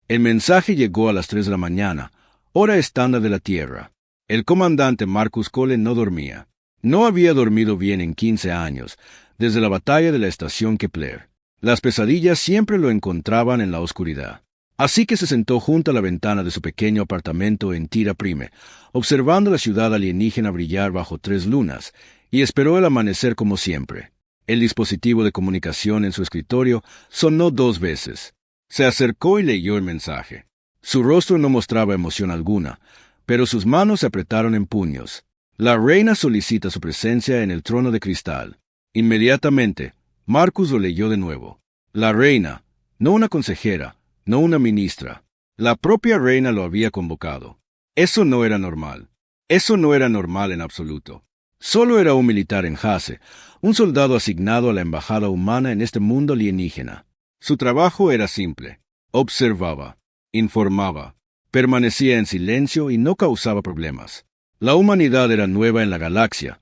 El mensaje llegó a las 3 de la mañana, hora estándar de la Tierra. El comandante Marcus Cole no dormía. No había dormido bien en 15 años, desde la batalla de la estación Kepler. Las pesadillas siempre lo encontraban en la oscuridad. Así que se sentó junto a la ventana de su pequeño apartamento en Tira Prime, observando la ciudad alienígena brillar bajo 3 lunas, y esperó el amanecer como siempre. El dispositivo de comunicación en su escritorio sonó 2 veces. Se acercó y leyó el mensaje. Su rostro no mostraba emoción alguna, pero sus manos se apretaron en puños. La reina solicita su presencia en el trono de cristal. Inmediatamente, Marcus lo leyó de nuevo. La reina, no una consejera, no una ministra. La propia reina lo había convocado. Eso no era normal. Eso no era normal en absoluto. Solo era un militar en Hase, un soldado asignado a la embajada humana en este mundo alienígena. Su trabajo era simple. Observaba, informaba, permanecía en silencio y no causaba problemas. La humanidad era nueva en la galaxia,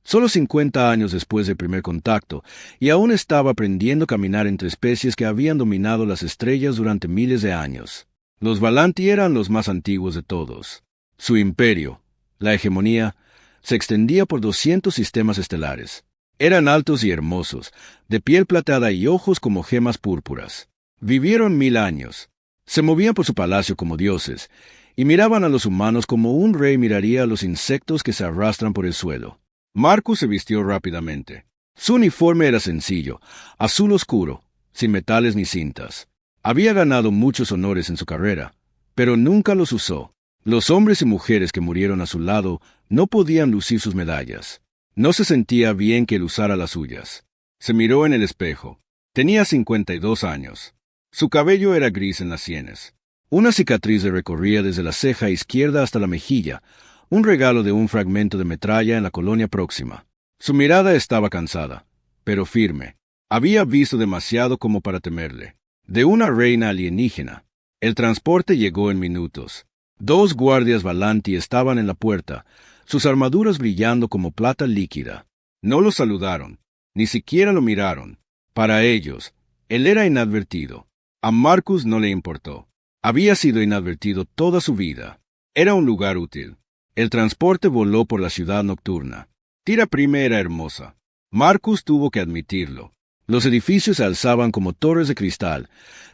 solo 50 años después del primer contacto, y aún estaba aprendiendo a caminar entre especies que habían dominado las estrellas durante miles de años. Los Valanti eran los más antiguos de todos. Su imperio, la hegemonía, se extendía por 200 sistemas estelares. Eran altos y hermosos, de piel plateada y ojos como gemas púrpuras. Vivieron 1000 años. Se movían por su palacio como dioses, y miraban a los humanos como un rey miraría a los insectos que se arrastran por el suelo. Marcus se vistió rápidamente. Su uniforme era sencillo, azul oscuro, sin metales ni cintas. Había ganado muchos honores en su carrera, pero nunca los usó. Los hombres y mujeres que murieron a su lado no podían lucir sus medallas. No se sentía bien que él usara las suyas. Se miró en el espejo. Tenía 52 años. Su cabello era gris en las sienes. Una cicatriz le recorría desde la ceja izquierda hasta la mejilla, un regalo de un fragmento de metralla en la colonia próxima. Su mirada estaba cansada, pero firme. Había visto demasiado como para temerle. De una reina alienígena. El transporte llegó en minutos. 2 guardias Valanti estaban en la puerta, sus armaduras brillando como plata líquida. No lo saludaron, ni siquiera lo miraron. Para ellos, él era inadvertido. A Marcus no le importó. Había sido inadvertido toda su vida. Era un lugar útil. El transporte voló por la ciudad nocturna. Tira Prime era hermosa. Marcus tuvo que admitirlo. Los edificios se alzaban como torres de cristal,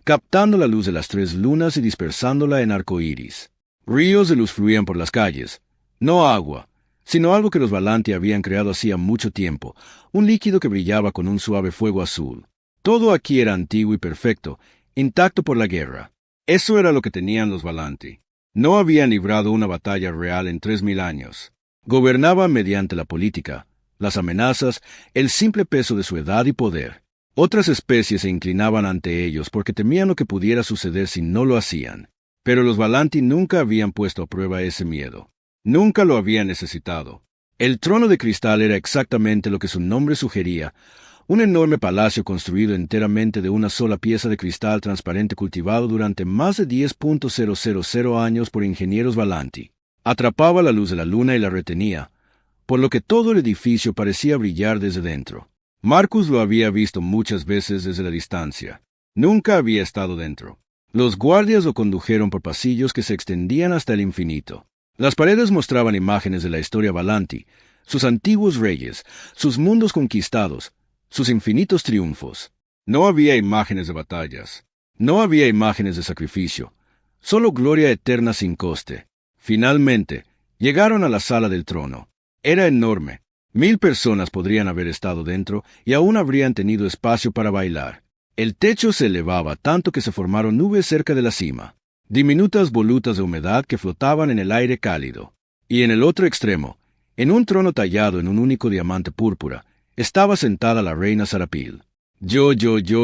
captando la luz de las 3 lunas y dispersándola en arcoíris. Ríos de luz fluían por las calles. No agua, sino algo que los Valanti habían creado hacía mucho tiempo, un líquido que brillaba con un suave fuego azul. Todo aquí era antiguo y perfecto, intacto por la guerra. Eso era lo que tenían los Valanti. No habían librado una batalla real en 3000 años. Gobernaban mediante la política, las amenazas, el simple peso de su edad y poder. Otras especies se inclinaban ante ellos porque temían lo que pudiera suceder si no lo hacían. Pero los Valanti nunca habían puesto a prueba ese miedo. Nunca lo habían necesitado. El trono de cristal era exactamente lo que su nombre sugería, un enorme palacio construido enteramente de una sola pieza de cristal transparente cultivado durante más de 10.000 años por ingenieros Valanti. Atrapaba la luz de la luna y la retenía, por lo que todo el edificio parecía brillar desde dentro. Marcus lo había visto muchas veces desde la distancia. Nunca había estado dentro. Los guardias lo condujeron por pasillos que se extendían hasta el infinito. Las paredes mostraban imágenes de la historia Valanti, sus antiguos reyes, sus mundos conquistados, sus infinitos triunfos. No había imágenes de batallas. No había imágenes de sacrificio. Solo gloria eterna sin coste. Finalmente, llegaron a la sala del trono. Era enorme. 1000 personas podrían haber estado dentro y aún habrían tenido espacio para bailar. El techo se elevaba tanto que se formaron nubes cerca de la cima, diminutas volutas de humedad que flotaban en el aire cálido. Y en el otro extremo, en un trono tallado en un único diamante púrpura, estaba sentada la reina Sarapil. Yo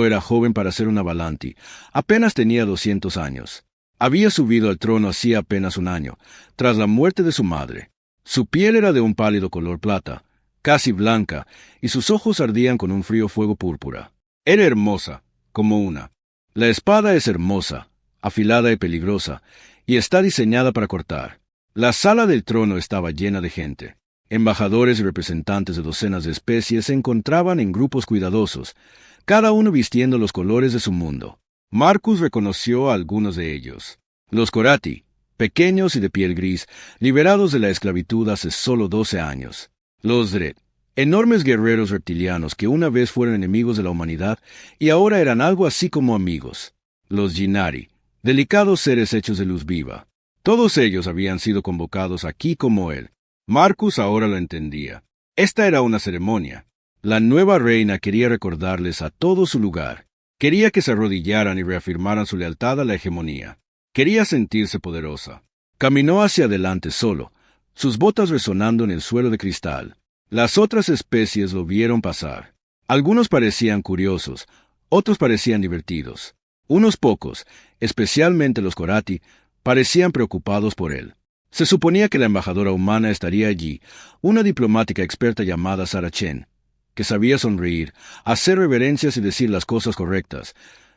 era joven para ser una Valanti. Apenas tenía 200 años. Había subido al trono hacía apenas un año, tras la muerte de su madre. Su piel era de un pálido color plata, casi blanca, y sus ojos ardían con un frío fuego púrpura. Era hermosa, como una. La espada es hermosa, afilada y peligrosa, y está diseñada para cortar. La sala del trono estaba llena de gente. Embajadores y representantes de docenas de especies se encontraban en grupos cuidadosos, cada uno vistiendo los colores de su mundo. Marcus reconoció a algunos de ellos. Los Corati, pequeños y de piel gris, liberados de la esclavitud hace solo 12 años. Los Dredd, enormes guerreros reptilianos que una vez fueron enemigos de la humanidad y ahora eran algo así como amigos. Los Ynnari, delicados seres hechos de luz viva. Todos ellos habían sido convocados aquí como él. Marcus ahora lo entendía. Esta era una ceremonia. La nueva reina quería recordarles a todos su lugar. Quería que se arrodillaran y reafirmaran su lealtad a la hegemonía. Quería sentirse poderosa. Caminó hacia adelante solo, sus botas resonando en el suelo de cristal. Las otras especies lo vieron pasar. Algunos parecían curiosos, otros parecían divertidos. Unos pocos, especialmente los Corati, parecían preocupados por él. Se suponía que la embajadora humana estaría allí, una diplomática experta llamada Sarah Chen, que sabía sonreír, hacer reverencias y decir las cosas correctas.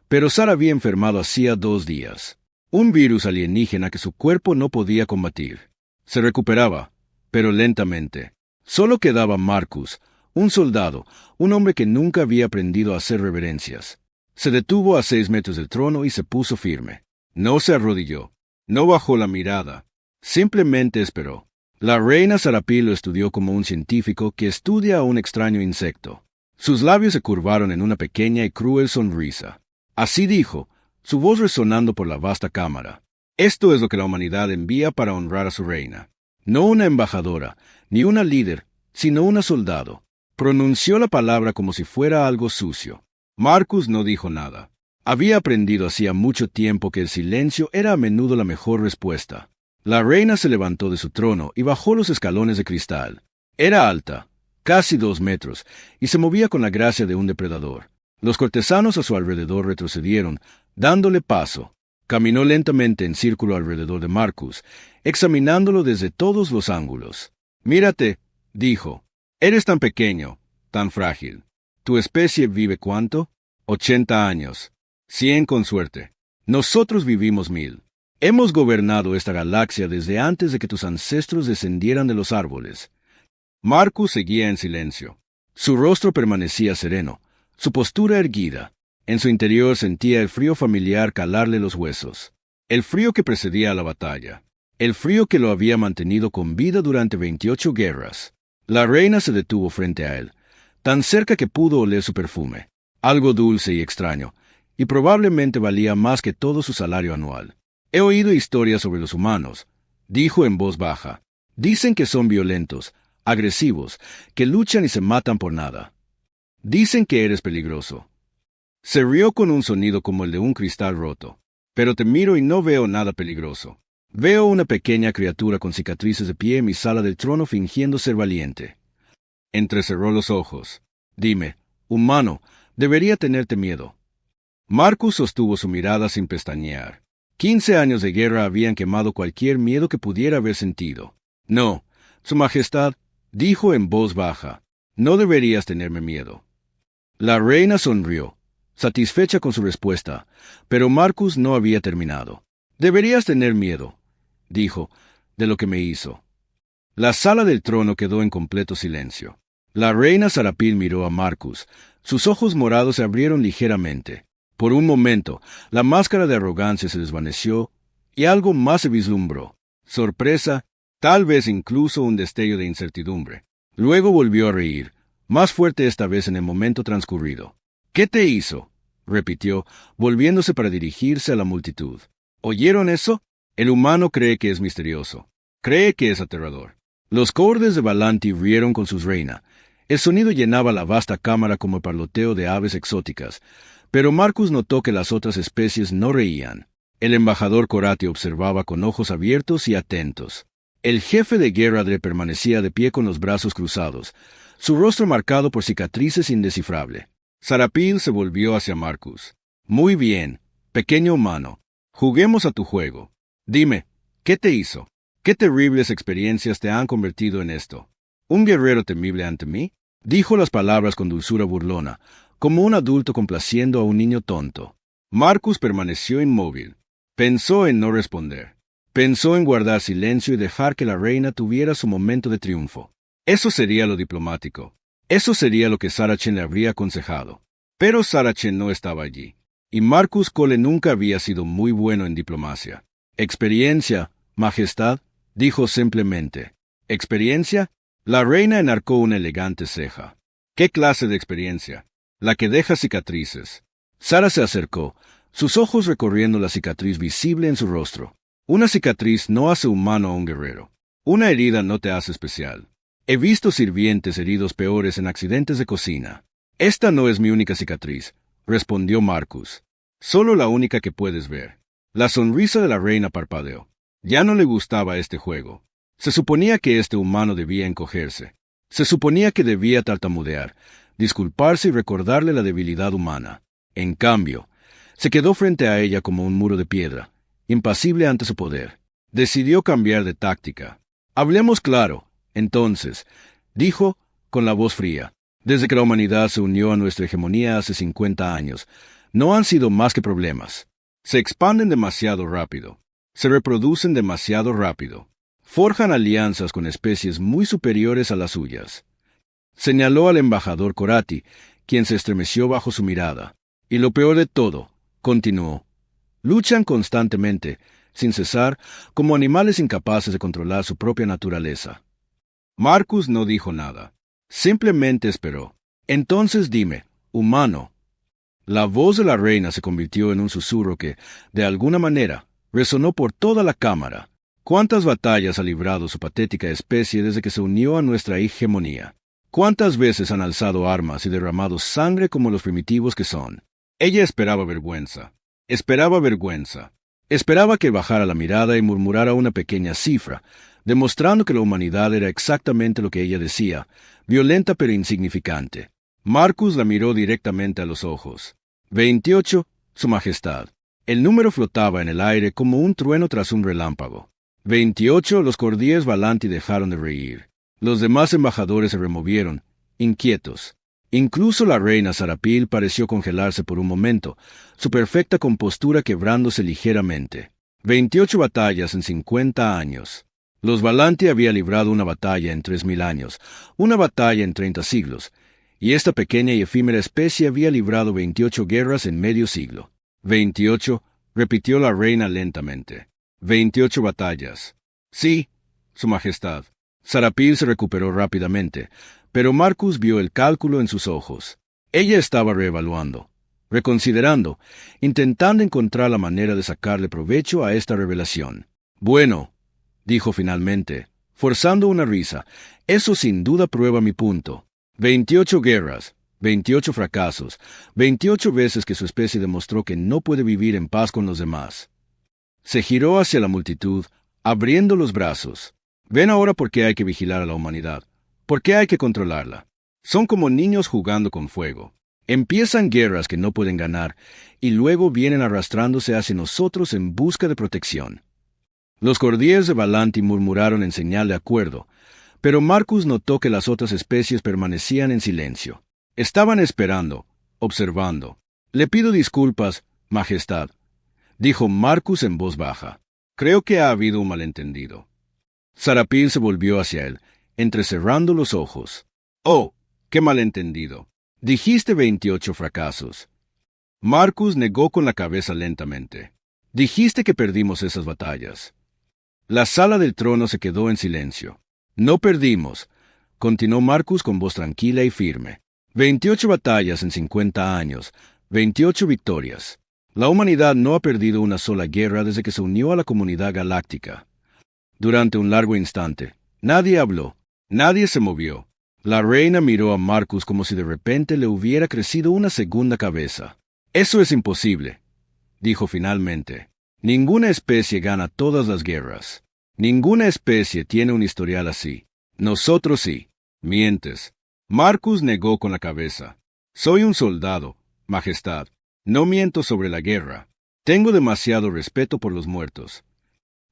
Pero Sarah había enfermado hacía 2 días. Un virus alienígena que su cuerpo no podía combatir. Se recuperaba, pero lentamente. Solo quedaba Marcus, un soldado, un hombre que nunca había aprendido a hacer reverencias. Se detuvo a 6 metros del trono y se puso firme. No se arrodilló, no bajó la mirada, simplemente esperó. La reina Sarapil lo estudió como un científico que estudia a un extraño insecto. Sus labios se curvaron en una pequeña y cruel sonrisa. Así dijo, su voz resonando por la vasta cámara. Esto es lo que la humanidad envía para honrar a su reina. No una embajadora, ni una líder, sino una soldado. Pronunció la palabra como si fuera algo sucio. Marcus no dijo nada. Había aprendido hacía mucho tiempo que el silencio era a menudo la mejor respuesta. La reina se levantó de su trono y bajó los escalones de cristal. Era alta, casi 2 metros, y se movía con la gracia de un depredador. Los cortesanos a su alrededor retrocedieron, dándole paso. Caminó lentamente en círculo alrededor de Marcus, examinándolo desde todos los ángulos. «Mírate», dijo, «eres tan pequeño, tan frágil. ¿Tu especie vive cuánto? 80 años. 100 con suerte. Nosotros vivimos 1000. Hemos gobernado esta galaxia desde antes de que tus ancestros descendieran de los árboles». Marcus seguía en silencio. Su rostro permanecía sereno, su postura erguida. En su interior sentía el frío familiar calarle los huesos. El frío que precedía a la batalla. El frío que lo había mantenido con vida durante 28 guerras. La reina se detuvo frente a él, tan cerca que pudo oler su perfume. Algo dulce y extraño, y probablemente valía más que todo su salario anual. «He oído historias sobre los humanos», dijo en voz baja. «Dicen que son violentos, agresivos, que luchan y se matan por nada. Dicen que eres peligroso». Se rió con un sonido como el de un cristal roto. «Pero te miro y no veo nada peligroso. Veo una pequeña criatura con cicatrices de pie en mi sala del trono fingiendo ser valiente». Entrecerró los ojos. «Dime, humano, debería tenerte miedo». Marcus sostuvo su mirada sin pestañear. 15 años de guerra habían quemado cualquier miedo que pudiera haber sentido. «No, Su Majestad», dijo en voz baja, «no deberías tenerme miedo». La reina sonrió, satisfecha con su respuesta, pero Marcus no había terminado. «Deberías tener miedo», dijo, «de lo que me hizo». La sala del trono quedó en completo silencio. La reina Sarapil miró a Marcus. Sus ojos morados se abrieron ligeramente. Por un momento, la máscara de arrogancia se desvaneció y algo más se vislumbró. Sorpresa, tal vez incluso un destello de incertidumbre. Luego volvió a reír, más fuerte esta vez en el momento transcurrido. «¿Qué te hizo?», repitió, volviéndose para dirigirse a la multitud. «¿Oyeron eso? El humano cree que es misterioso. Cree que es aterrador». Los cohortes de Valanti rieron con sus reina. El sonido llenaba la vasta cámara como el parloteo de aves exóticas, pero Marcus notó que las otras especies no reían. El embajador Corati observaba con ojos abiertos y atentos. El jefe de guerra permanecía de pie con los brazos cruzados, su rostro marcado por cicatrices indescifrable. Sarapil se volvió hacia Marcus. «Muy bien, pequeño humano. Juguemos a tu juego. Dime, ¿qué te hizo? ¿Qué terribles experiencias te han convertido en esto? ¿Un guerrero temible ante mí?». Dijo las palabras con dulzura burlona, como un adulto complaciendo a un niño tonto. Marcus permaneció inmóvil. Pensó en no responder. Pensó en guardar silencio y dejar que la reina tuviera su momento de triunfo. Eso sería lo diplomático. Eso sería lo que Sarah Chen le habría aconsejado. Pero Sarah Chen no estaba allí. y Marcus Cole nunca había sido muy bueno en diplomacia. «Experiencia, Majestad», dijo simplemente. «¿Experiencia?» La reina enarcó una elegante ceja. «¿Qué clase de experiencia?» «La que deja cicatrices». Sara se acercó, sus ojos recorriendo la cicatriz visible en su rostro. «Una cicatriz no hace humano a un guerrero. Una herida no te hace especial. He visto sirvientes heridos peores en accidentes de cocina. Esta no es mi única cicatriz», respondió Marcus. «Solo la única que puedes ver». La sonrisa de la reina parpadeó. Ya no le gustaba este juego. Se suponía que este humano debía encogerse. Se suponía que debía tartamudear, disculparse y recordarle la debilidad humana. En cambio, se quedó frente a ella como un muro de piedra, impasible ante su poder. Decidió cambiar de táctica. «Hablemos claro, entonces», dijo con la voz fría. «Desde que la humanidad se unió a nuestra hegemonía hace 50 años, no han sido más que problemas. Se expanden demasiado rápido. Se reproducen demasiado rápido. Forjan alianzas con especies muy superiores a las suyas». Señaló al embajador Corati, quien se estremeció bajo su mirada. «Y lo peor de todo», continuó, «luchan constantemente, sin cesar, como animales incapaces de controlar su propia naturaleza». Marcus no dijo nada. Simplemente esperó. «Entonces dime, humano». La voz de la reina se convirtió en un susurro que, de alguna manera, resonó por toda la cámara. ¿Cuántas batallas ha librado su patética especie desde que se unió a nuestra hegemonía? ¿Cuántas veces han alzado armas y derramado sangre como los primitivos que son? Ella esperaba vergüenza. Esperaba vergüenza. Esperaba que bajara la mirada y murmurara una pequeña cifra, demostrando que la humanidad era exactamente lo que ella decía, violenta pero insignificante. Marcus la miró directamente a los ojos. 28, Su Majestad. El número flotaba en el aire como un trueno tras un relámpago. 28, los courtiers Valanti dejaron de reír. Los demás embajadores se removieron, inquietos. Incluso la reina Sarapil pareció congelarse por un momento, su perfecta compostura quebrándose ligeramente. 28 batallas en 50 años. Los Valanti había librado una batalla en 3000 años, una batalla en 30 siglos, y esta pequeña y efímera especie había librado 28 guerras en medio siglo. 28, repitió la reina lentamente. 28 batallas. Sí, Su Majestad. Sarapil se recuperó rápidamente, pero Marcus vio el cálculo en sus ojos. Ella estaba reevaluando, reconsiderando, intentando encontrar la manera de sacarle provecho a esta revelación. «Bueno», dijo finalmente, forzando una risa, «eso sin duda prueba mi punto. 28 guerras, 28 fracasos, 28 veces que su especie demostró que no puede vivir en paz con los demás». Se giró hacia la multitud, abriendo los brazos. «Ven ahora por qué hay que vigilar a la humanidad. ¿Por qué hay que controlarla? Son como niños jugando con fuego. Empiezan guerras que no pueden ganar, y luego vienen arrastrándose hacia nosotros en busca de protección». Los courtiers de Valanti murmuraron en señal de acuerdo, pero Marcus notó que las otras especies permanecían en silencio. Estaban esperando, observando. «Le pido disculpas, Majestad», dijo Marcus en voz baja. «Creo que ha habido un malentendido». Sarapil se volvió hacia él, entrecerrando los ojos. «Oh, qué malentendido. Dijiste 28 fracasos». Marcus negó con la cabeza lentamente. «Dijiste que perdimos esas batallas». La sala del trono se quedó en silencio. «No perdimos», continuó Marcus con voz tranquila y firme. 28 batallas en 50 años, 28 victorias. La humanidad no ha perdido una sola guerra desde que se unió a la comunidad galáctica». Durante un largo instante, nadie habló, nadie se movió. La reina miró a Marcus como si de repente le hubiera crecido una segunda cabeza. «Eso es imposible», dijo finalmente. «Ninguna especie gana todas las guerras. Ninguna especie tiene un historial así. Nosotros sí». «Mientes». Marcus negó con la cabeza. «Soy un soldado, Majestad. No miento sobre la guerra. Tengo demasiado respeto por los muertos».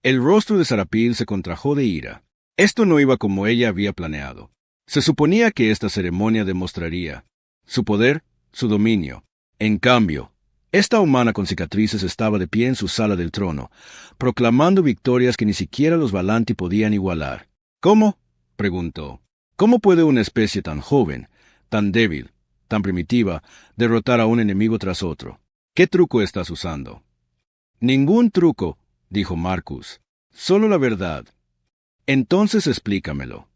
El rostro de Sarapil se contrajo de ira. Esto no iba como ella había planeado. Se suponía que esta ceremonia demostraría su poder, su dominio. En cambio, esta humana con cicatrices estaba de pie en su sala del trono, proclamando victorias que ni siquiera los Valanti podían igualar. «¿Cómo?», preguntó. «¿Cómo puede una especie tan joven, tan débil, tan primitiva, derrotar a un enemigo tras otro? ¿Qué truco estás usando? Ningún truco, dijo Marcus. Solo la verdad. Entonces explícamelo.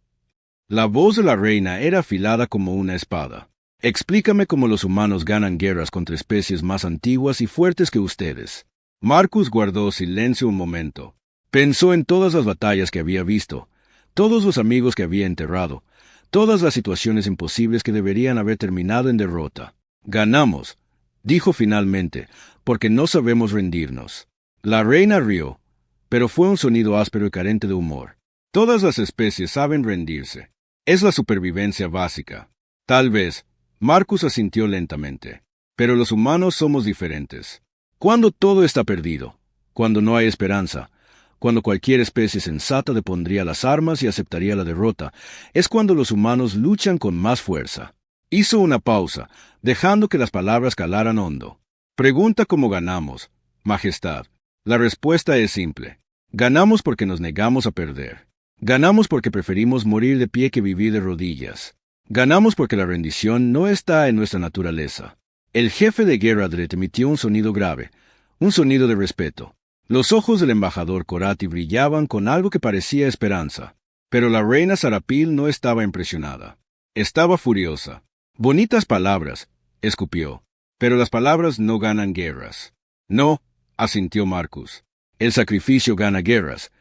La voz de la reina era afilada como una espada. Explícame cómo los humanos ganan guerras contra especies más antiguas y fuertes que ustedes. Marcus guardó silencio un momento. Pensó en todas las batallas que había visto, todos los amigos que había enterrado, todas las situaciones imposibles que deberían haber terminado en derrota. Ganamos, dijo finalmente, porque no sabemos rendirnos. La reina rió, pero fue un sonido áspero y carente de humor. Todas las especies saben rendirse. Es la supervivencia básica. Tal vez, Marcus asintió lentamente. Pero los humanos somos diferentes. Cuando todo está perdido, cuando no hay esperanza, cuando cualquier especie sensata depondría las armas y aceptaría la derrota, es cuando los humanos luchan con más fuerza. Hizo una pausa, dejando que las palabras calaran hondo. Pregunta cómo ganamos, Majestad. La respuesta es simple. Ganamos porque nos negamos a perder. Ganamos porque preferimos morir de pie que vivir de rodillas. Ganamos porque la rendición no está en nuestra naturaleza. El jefe de guerra Dred emitió un sonido grave, un sonido de respeto. Los ojos del embajador Corati brillaban con algo que parecía esperanza. Pero la reina Sarapil no estaba impresionada. Estaba furiosa. Bonitas palabras, escupió. Pero las palabras no ganan guerras. No, asintió Marcus. El sacrificio gana guerras.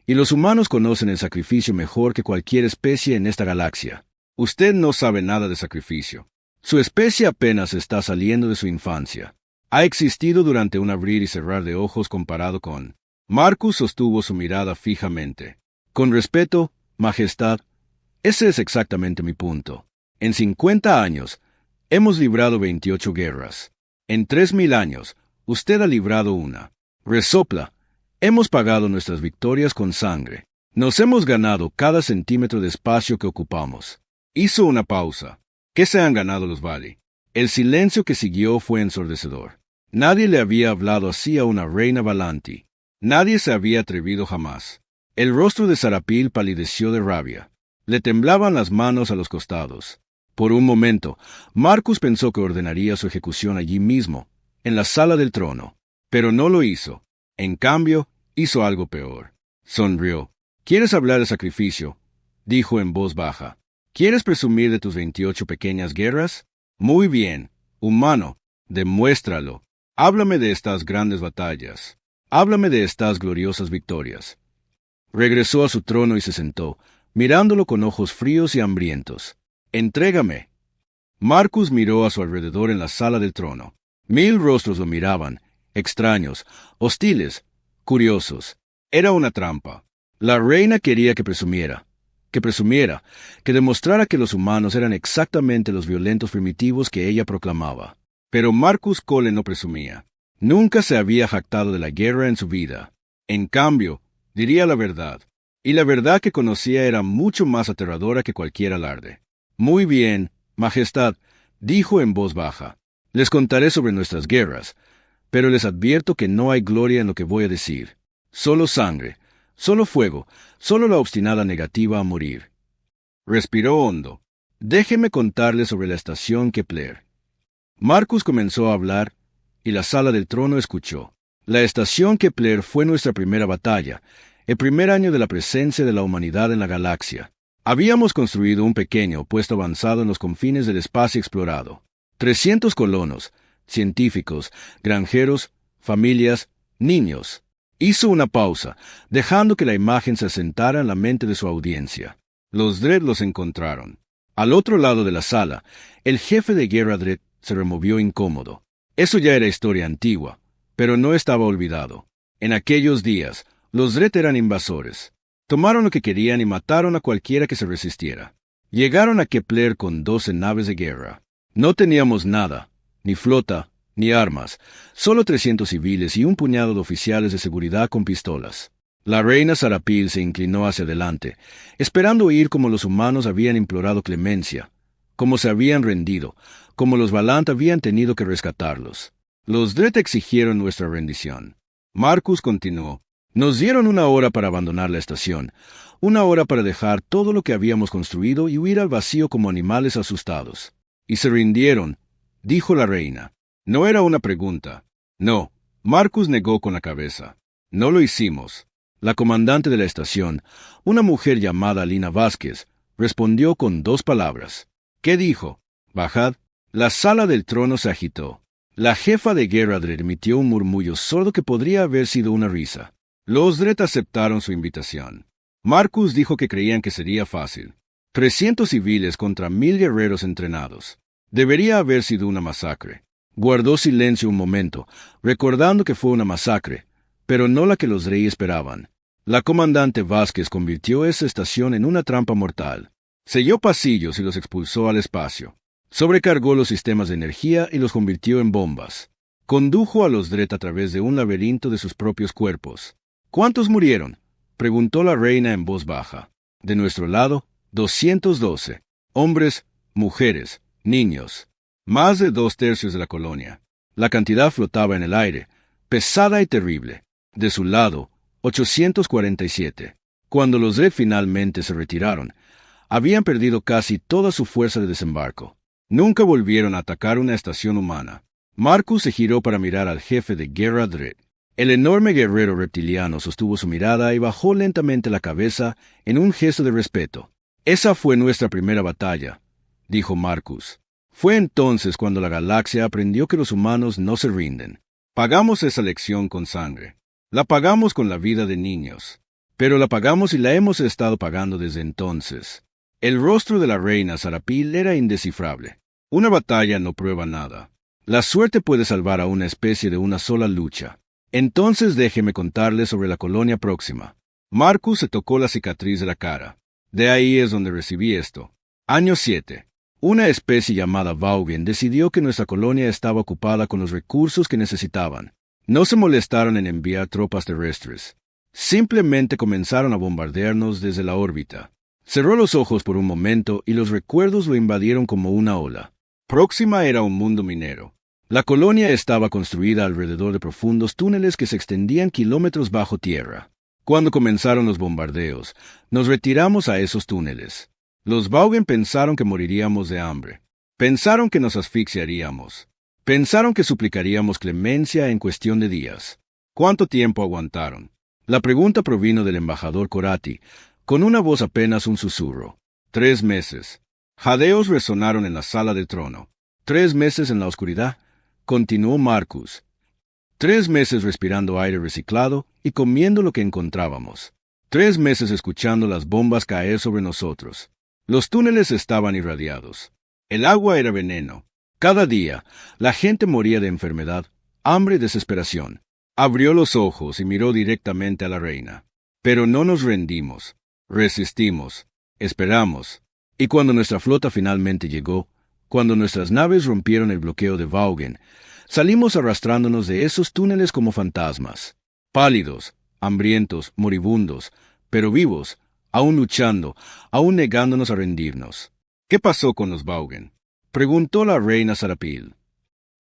Y los humanos conocen el sacrificio mejor que cualquier especie en esta galaxia. Usted no sabe nada de sacrificio. Su especie apenas está saliendo de su infancia. Ha existido durante un abrir y cerrar de ojos comparado con... Marcus sostuvo su mirada fijamente. Con respeto, Majestad, ese es exactamente mi punto. En 50 años, hemos librado 28 guerras. En 3000 años, usted ha librado una. Resopla. Hemos pagado nuestras victorias con sangre. Nos hemos ganado cada centímetro de espacio que ocupamos. Hizo una pausa. ¿Qué se han ganado los Vali? El silencio que siguió fue ensordecedor. Nadie le había hablado así a una reina Valanti. Nadie se había atrevido jamás. El rostro de Sarapil palideció de rabia. Le temblaban las manos a los costados. Por un momento, Marcus pensó que ordenaría su ejecución allí mismo, en la sala del trono. Pero no lo hizo. En cambio, hizo algo peor. Sonrió. ¿Quieres hablar de sacrificio?, dijo en voz baja. ¿Quieres presumir de tus 28 pequeñas guerras? Muy bien, humano, demuéstralo. Háblame de estas grandes batallas. Háblame de estas gloriosas victorias. Regresó a su trono y se sentó, mirándolo con ojos fríos y hambrientos. Entrégame. Marcus miró a su alrededor en la sala del trono. 1000 rostros lo miraban, extraños, hostiles, curiosos. Era una trampa. La reina quería que presumiera, que demostrara que los humanos eran exactamente los violentos primitivos que ella proclamaba. Pero Marcus Cole no presumía. Nunca se había jactado de la guerra en su vida. En cambio, diría la verdad. Y la verdad que conocía era mucho más aterradora que cualquier alarde. Muy bien, Majestad, dijo en voz baja. Les contaré sobre nuestras guerras, pero les advierto que no hay gloria en lo que voy a decir. Solo sangre, solo fuego, solo la obstinada negativa a morir. Respiró hondo. Déjeme contarle sobre la estación Kepler. Marcus comenzó a hablar, y la sala del trono escuchó. La estación Kepler fue nuestra primera batalla, el primer año de la presencia de la humanidad en la galaxia. Habíamos construido un pequeño puesto avanzado en los confines del espacio explorado. 300 colonos, científicos, granjeros, familias, niños. Hizo una pausa, dejando que la imagen se asentara en la mente de su audiencia. Los Dredd los encontraron. Al otro lado de la sala, el jefe de guerra Dredd se removió incómodo. Eso ya era historia antigua, pero no estaba olvidado. En aquellos días, los Dredd eran invasores. Tomaron lo que querían y mataron a cualquiera que se resistiera. Llegaron a Kepler con 12 naves de guerra. No teníamos nada, ni flota, ni armas, solo 300 civiles y un puñado de oficiales de seguridad con pistolas. La reina Sarapil se inclinó hacia adelante, esperando oír cómo los humanos habían implorado clemencia, cómo se habían rendido, cómo los Valant habían tenido que rescatarlos. Los Dredd exigieron nuestra rendición. Marcus continuó. Nos dieron 1 hora para abandonar la estación, 1 hora para dejar todo lo que habíamos construido y huir al vacío como animales asustados. Y se rindieron, dijo la reina. No era una pregunta. No, Marcus negó con la cabeza. No lo hicimos. La comandante de la estación, una mujer llamada Lina Vázquez, respondió con 2 palabras. ¿Qué dijo? Bajad. La sala del trono se agitó. La jefa de guerra Dredd emitió un murmullo sordo que podría haber sido una risa. Los Dredd aceptaron su invitación. Marcus dijo que creían que sería fácil. 300 civiles contra 1000 guerreros entrenados. Debería haber sido una masacre. Guardó silencio un momento, recordando que fue una masacre, pero no la que los Dredd esperaban. La comandante Vázquez convirtió esa estación en una trampa mortal. Selló pasillos y los expulsó al espacio. Sobrecargó los sistemas de energía y los convirtió en bombas. Condujo a los Dredd a través de un laberinto de sus propios cuerpos. ¿Cuántos murieron?, preguntó la reina en voz baja. De nuestro lado, 212. Hombres, mujeres, niños. Más de 2/3 de la colonia. La cantidad flotaba en el aire, pesada y terrible. De su lado, 847. Cuando los Dredd finalmente se retiraron, habían perdido casi toda su fuerza de desembarco. Nunca volvieron a atacar una estación humana. Marcus se giró para mirar al jefe de guerra Dredd. El enorme guerrero reptiliano sostuvo su mirada y bajó lentamente la cabeza en un gesto de respeto. Esa fue nuestra primera batalla, dijo Marcus. Fue entonces cuando la galaxia aprendió que los humanos no se rinden. Pagamos esa lección con sangre. La pagamos con la vida de niños. Pero la pagamos y la hemos estado pagando desde entonces. El rostro de la reina Sarapil era indescifrable. Una batalla no prueba nada. La suerte puede salvar a una especie de una sola lucha. Entonces déjeme contarle sobre la colonia próxima. Marcus se tocó la cicatriz de la cara. De ahí es donde recibí esto. Año 7. Una especie llamada Vaugen decidió que nuestra colonia estaba ocupada con los recursos que necesitaban. No se molestaron en enviar tropas terrestres. Simplemente comenzaron a bombardearnos desde la órbita. Cerró los ojos por un momento y los recuerdos lo invadieron como una ola. Próxima era un mundo minero. La colonia estaba construida alrededor de profundos túneles que se extendían kilómetros bajo tierra. Cuando comenzaron los bombardeos, nos retiramos a esos túneles. Los Vaugen pensaron que moriríamos de hambre. Pensaron que nos asfixiaríamos. Pensaron que suplicaríamos clemencia en cuestión de días. ¿Cuánto tiempo aguantaron? La pregunta provino del embajador Corati, con una voz apenas un susurro. 3 meses. Jadeos resonaron en la sala del trono. 3 meses en la oscuridad, continuó Marcus. 3 meses respirando aire reciclado y comiendo lo que encontrábamos. 3 meses escuchando las bombas caer sobre nosotros. Los túneles estaban irradiados. El agua era veneno. Cada día, la gente moría de enfermedad, hambre y desesperación. Abrió los ojos y miró directamente a la reina. Pero no nos rendimos. Resistimos. Esperamos. Y cuando nuestra flota finalmente llegó, cuando nuestras naves rompieron el bloqueo de Vaugen, salimos arrastrándonos de esos túneles como fantasmas. Pálidos, hambrientos, moribundos, pero vivos, aún luchando, aún negándonos a rendirnos. ¿Qué pasó con los Vaugen?, preguntó la reina Sarapil.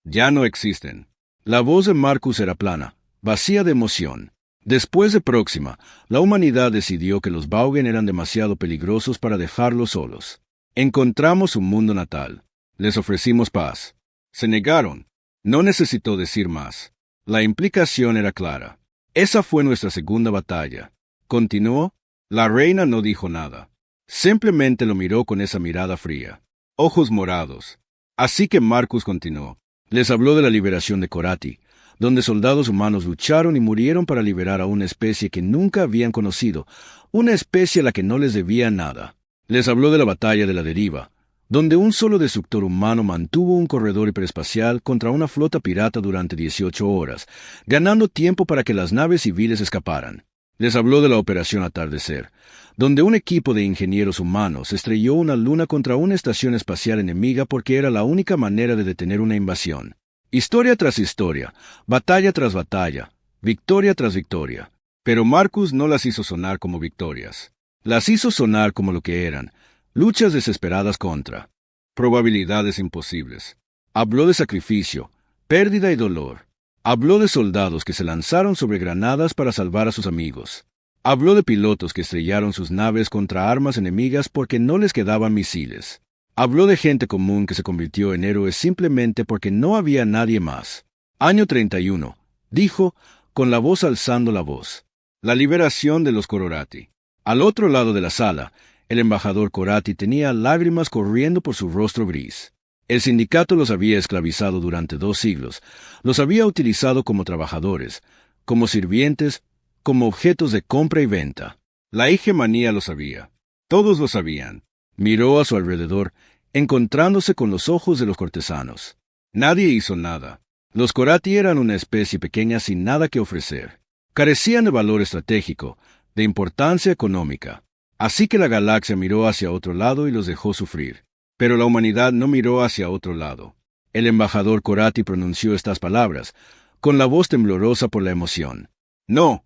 Ya no existen. La voz de Marcus era plana, vacía de emoción. Después de Próxima, la humanidad decidió que los Vaugen eran demasiado peligrosos para dejarlos solos. Encontramos un mundo natal. Les ofrecimos paz. Se negaron. No necesitó decir más. La implicación era clara. Esa fue nuestra segunda batalla. Continuó. La reina no dijo nada. Simplemente lo miró con esa mirada fría. Ojos morados. Así que Marcus continuó. Les habló de la liberación de Corati, donde soldados humanos lucharon y murieron para liberar a una especie que nunca habían conocido, una especie a la que no les debía nada. Les habló de la batalla de la deriva, donde un solo destructor humano mantuvo un corredor hiperespacial contra una flota pirata durante 18 horas, ganando tiempo para que las naves civiles escaparan. Les habló de la Operación Atardecer, donde un equipo de ingenieros humanos estrelló una luna contra una estación espacial enemiga porque era la única manera de detener una invasión. Historia tras historia, batalla tras batalla, victoria tras victoria. Pero Marcus no las hizo sonar como victorias. Las hizo sonar como lo que eran, luchas desesperadas contra probabilidades imposibles. Habló de sacrificio, pérdida y dolor. Habló de soldados que se lanzaron sobre granadas para salvar a sus amigos. Habló de pilotos que estrellaron sus naves contra armas enemigas porque no les quedaban misiles. Habló de gente común que se convirtió en héroes simplemente porque no había nadie más. Año 31, dijo, con la voz alzando la voz. La liberación de los Cororati. Al otro lado de la sala, el embajador Corati tenía lágrimas corriendo por su rostro gris. El sindicato los había esclavizado durante 2 siglos, los había utilizado como trabajadores, como sirvientes, como objetos de compra y venta. La hegemonía lo sabía. Todos lo sabían. Miró a su alrededor, encontrándose con los ojos de los cortesanos. Nadie hizo nada. Los Corati eran una especie pequeña sin nada que ofrecer. Carecían de valor estratégico, de importancia económica. Así que la galaxia miró hacia otro lado y los dejó sufrir. Pero la humanidad no miró hacia otro lado. El embajador Corati pronunció estas palabras, con la voz temblorosa por la emoción. No,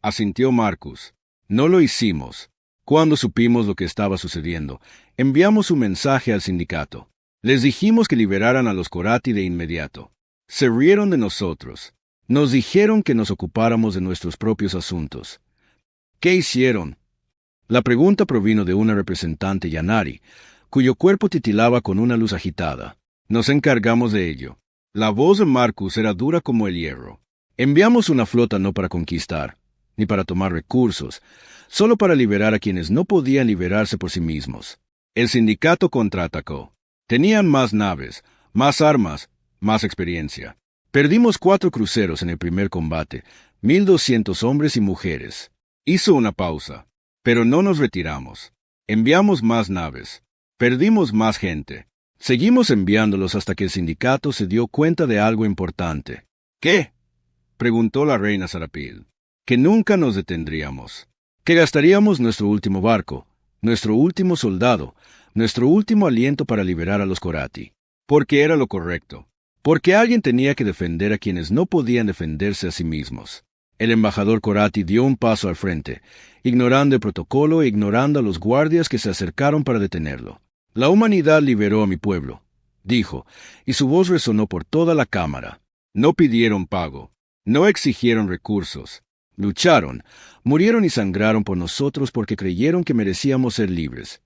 asintió Marcus. No lo hicimos. Cuando supimos lo que estaba sucediendo, enviamos un mensaje al sindicato. Les dijimos que liberaran a los Corati de inmediato. Se rieron de nosotros. Nos dijeron que nos ocupáramos de nuestros propios asuntos. ¿Qué hicieron? La pregunta provino de una representante Yanari, cuyo cuerpo titilaba con una luz agitada. Nos encargamos de ello. La voz de Marcus era dura como el hierro. Enviamos una flota no para conquistar, ni para tomar recursos, solo para liberar a quienes no podían liberarse por sí mismos. El sindicato contraatacó. Tenían más naves, más armas, más experiencia. Perdimos 4 cruceros en el primer combate, 1,200 hombres y mujeres. Hizo una pausa, pero no nos retiramos. Enviamos más naves. Perdimos más gente. Seguimos enviándolos hasta que el sindicato se dio cuenta de algo importante. ¿Qué? Preguntó la reina Sarapil. Que nunca nos detendríamos. Que gastaríamos nuestro último barco, nuestro último soldado, nuestro último aliento para liberar a los Corati. Porque era lo correcto. Porque alguien tenía que defender a quienes no podían defenderse a sí mismos. El embajador Corati dio un paso al frente, ignorando el protocolo e ignorando a los guardias que se acercaron para detenerlo. La humanidad liberó a mi pueblo, dijo, y su voz resonó por toda la cámara. No pidieron pago, no exigieron recursos. Lucharon, murieron y sangraron por nosotros porque creyeron que merecíamos ser libres.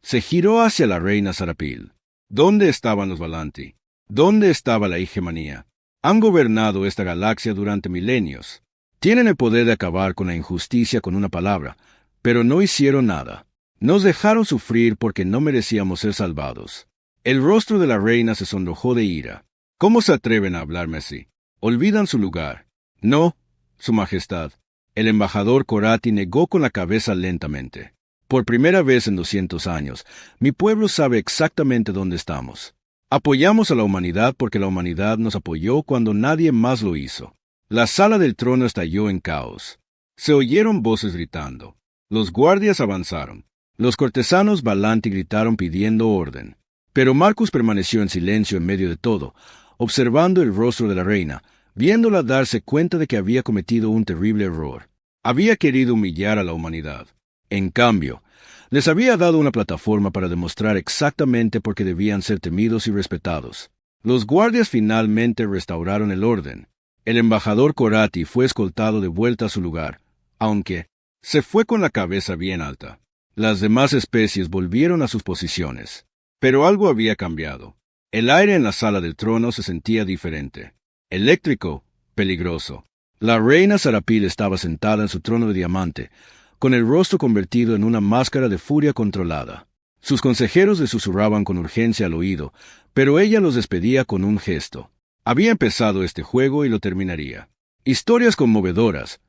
Se giró hacia la reina Sarapil. ¿Dónde estaban los Valanti? ¿Dónde estaba la hegemonía? Han gobernado esta galaxia durante milenios. Tienen el poder de acabar con la injusticia con una palabra, pero no hicieron nada. Nos dejaron sufrir porque no merecíamos ser salvados. El rostro de la reina se sonrojó de ira. ¿Cómo se atreven a hablarme así? Olvidan su lugar. No, Su Majestad. El embajador Corati negó con la cabeza lentamente. Por primera vez en 200 años, mi pueblo sabe exactamente dónde estamos. Apoyamos a la humanidad porque la humanidad nos apoyó cuando nadie más lo hizo. La sala del trono estalló en caos. Se oyeron voces gritando. Los guardias avanzaron. Los cortesanos Valanti gritaron pidiendo orden. Pero Marcus permaneció en silencio en medio de todo, observando el rostro de la reina, viéndola darse cuenta de que había cometido un terrible error. Había querido humillar a la humanidad. En cambio, les había dado una plataforma para demostrar exactamente por qué debían ser temidos y respetados. Los guardias finalmente restauraron el orden. El embajador Corati fue escoltado de vuelta a su lugar, aunque se fue con la cabeza bien alta. Las demás especies volvieron a sus posiciones. Pero algo había cambiado. El aire en la sala del trono se sentía diferente. Eléctrico, peligroso. La reina Sarapil estaba sentada en su trono de diamante, con el rostro convertido en una máscara de furia controlada. Sus consejeros le susurraban con urgencia al oído, pero ella los despedía con un gesto. Había empezado este juego y lo terminaría. Historias conmovedoras,